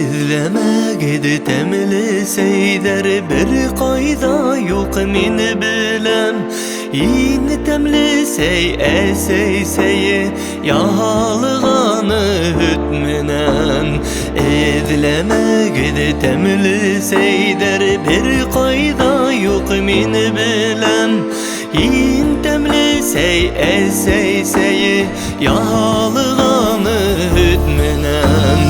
izleme gidi temli seyder bir kayda yok min bilem yine temli sey sey yahalığanı hütmünen izleme gidi temli seyder bir kayda yok min bilem yine temli sey yahalığanı hütmünen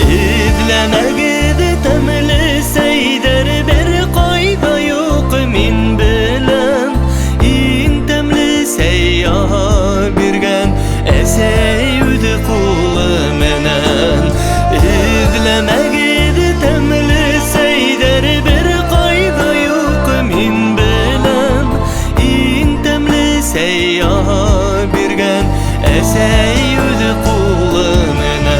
İzleme gidi temli seyder bir kayda yok min bilem in temli seyyaha birgen eseyüdü kulu menen İzleme gidi temli seyder bir kayda yok min bilem in temli seyyaha birgen eseyüdü kulu menen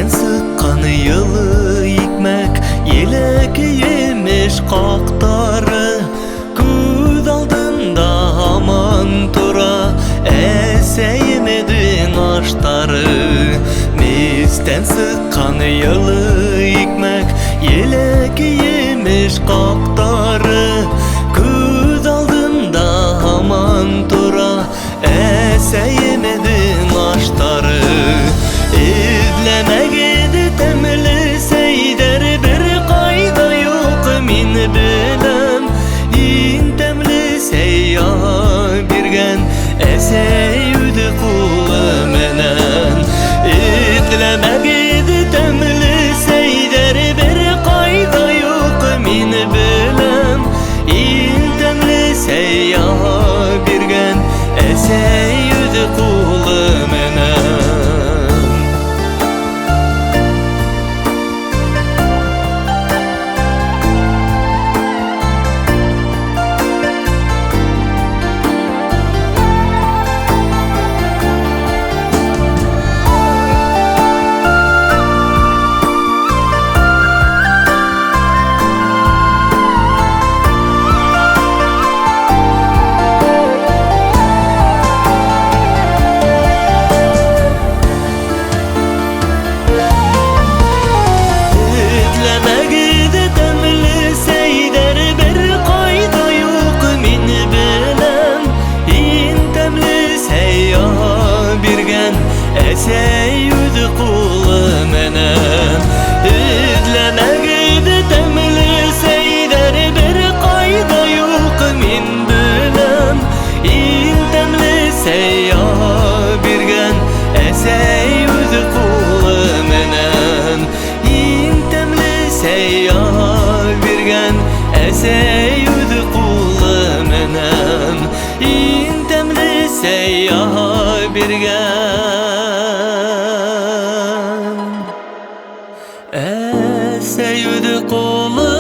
Sıkkanı yılı yıkmak yelek yemiş kaktarı Kız aldığında aman tura eseyemedin aştarı Misten sıkkanı yılı yıkmak yelek yemiş kaktarı Kız aldığında aman tura eseyemedin aştarı İzleme gidi temli seyder bir kayda yok min bilem in temli seyyaha birgen eseyüdü kulu menen İzleme gidi temli seyder bir kayda yok min bilem in temli seyyaha birgen eseyüdü kulu menen Eseyüdü kulu menen İzleme gidi temli seyder bir kayda yok min bilem in temli seyyaha birgen eseyüdü kulu menen in temli seyyaha birgen eseyüdü kulu menen in temli seyyaha birgen eseyüdü kulu